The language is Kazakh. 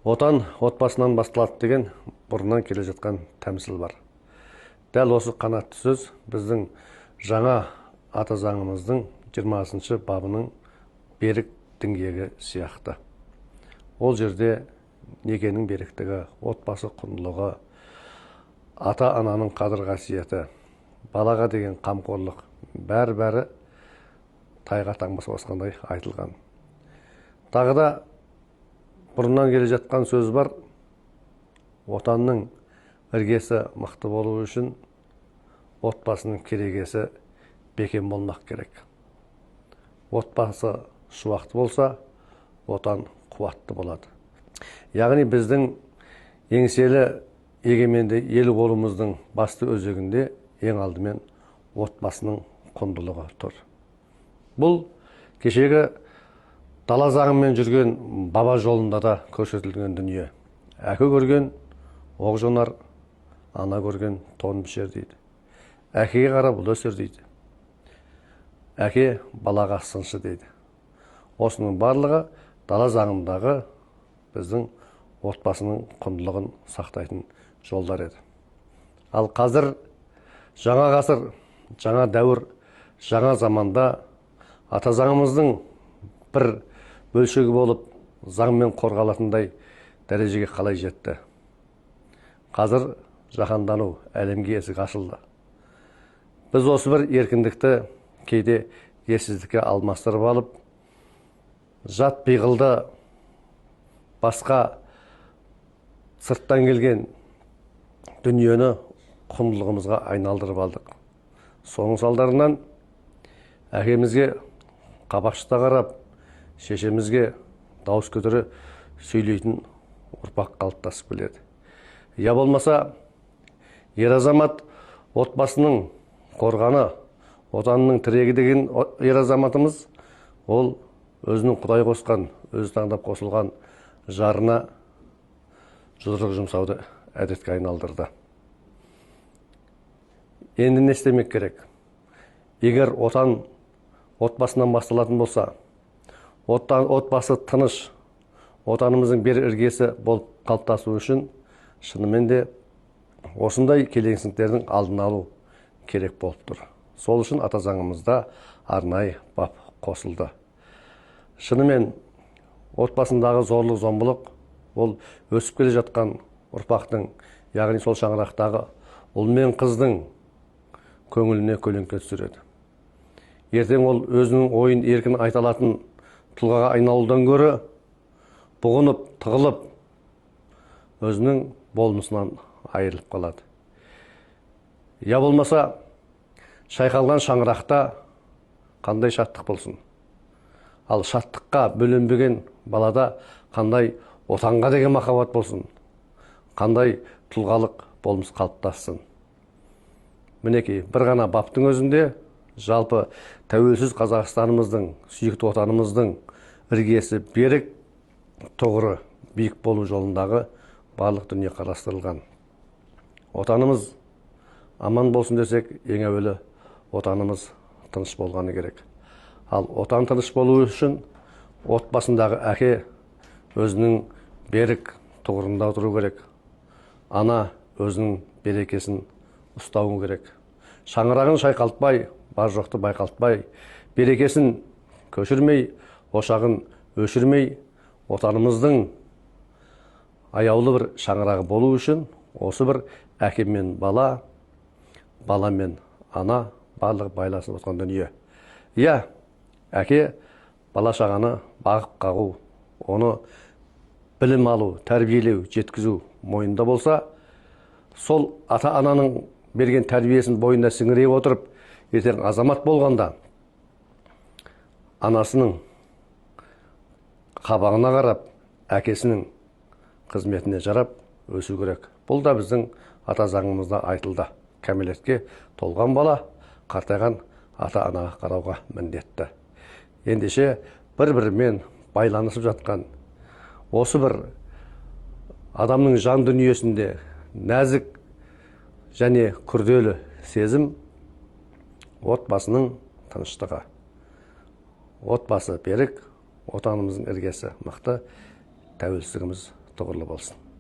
Отан отбасынан басталады деген бұрыннан келе жатқан тәмсіл бар. Дәл осы қанатты сөз біздің жаңа ата заңымыздың 20-шы бабының берік діңгегі сияқты. Ол жерде некенің беріктігі, отбасы құндылығы, ата-ананың қадір қасиеті, балаға деген қамқорлық бәрі тайға таңба басқандай айтылған. Тағы да бұрыннан келе жатқан сөз бар. Отанның іргесі мықты болу үшін отбасының керегесі бекем болмақ керек. Отбасы шуақты болса, отан қуатты болады. Яғни біздің еңселі егеменді ел болуымыздың басты өзегінде ең алдымен отбасының құндылығы тұр. Бұл кешегі дала заңымен жүрген баба жолында да көрсетілген дүние. Әке көрген оқ жонар, ана көрген тон пішер дейді. Әкеге қарап ұл өсер дейді. Әке балаға сыншы дейді. Осының барлығы дала заңындағы біздің отбасының құндылығын сақтайтын жолдар еді. Ал қазір жаңа ғасыр, жаңа дәуір, жаңа заманда ата заңымыздың бір бөлшегі болып заңмен қорғалатындай дәрежеге қалай жетті. Қазір жаһандану, әлемге есік ашылды. Біз осы бір еркіндікті кейде ерсіздікке алмастырып алып, жат пиғылды басқа сырттан келген дүниені құндылығымызға айналдырып алдық. Соның салдарынан әкемізге қабақшыта қарап, шешемізге дауыс көтере сөйлейтін ұрпақ қалыптасып келеді. Я болмаса, ер азамат отбасының қорғаны, отанының тірегі деген ер азаматымыз, ол өзінің Құдай қосқан, өзі таңдап қосылған жарына жұдырық жұмсауды әдетке айналдырды. Енді не істемек керек? Егер отан отбасынан басталатын болса, отбасы тыныш, отанымыздың бер іргесі болып қалыптасу үшін шынымен де осындай келеңсіздіктердің алдын алу керек болып тұр. Сол үшін ата заңымызда арнайы бап қосылды. Шынымен отбасындағы зорлық, зомбылық ол өсіп келе жатқан ұрпақтың, яғни сол шаңырақтағы ұл мен қыздың көңіліне көлеңке түсіреді. Ертең ол өзінің ойын еркін айта алатын тұлғаға айналудан гөрі бұғынып, тығылып, өзінің болмысынан айырылып қалады. Я болмаса, шайқалған шаңырақта қандай шаттық болсын. Ал шаттыққа бөленбеген балада қандай отанға деген махаббат болсын. Қандай тұлғалық болмыс қалыптассын. Мінекей, бір ғана баптың өзінде жалпы тәуелсіз Қазақстанымыздың, сүйікті отанымыздың іргесі берік, тұғыры биік болу жолындағы барлық дүние қарастырылған. Отанымыз аман болсын десек, ең әуелі отанымыз тыныш болғаны керек. Ал отан тыныш болу үшін отбасындағы әке өзінің берік тұғырында отыру керек. Ана өзінің берекесін ұстауы керек. Шаңырағын шайқалтпай, бар жоқты байқалтпай, берекесін көшірмей, ошағын өшірмей, отанымыздың аяулы бір шаңырағы болу үшін осы бір әке мен бала, бала мен ана барлығы байласып отқан дүние. Я, әке бала шағаны бағып қағу, оны білім алу, тәрбиелеу, жеткізу мойнында болса, сол ата-ананың берген тәрбиесін бойында сіңіре отырып, ертең азамат болғанда анасының қабағына қарап, әкесінің қызметіне жарап өсу керек. Бұл да біздің ата заңымызда айтылды. Кәмелетке толған бала қартайған ата-анаға қарауға міндетті. Ендеше бір-бірімен байланысып жатқан осы бір адамның жан дүниесінде нәзік және күрделі сезім отбасының тыныштығы. Отбасы берік, отанымыздың іргесі мықты, тәуелсіздігіміз тұғырлы болсын.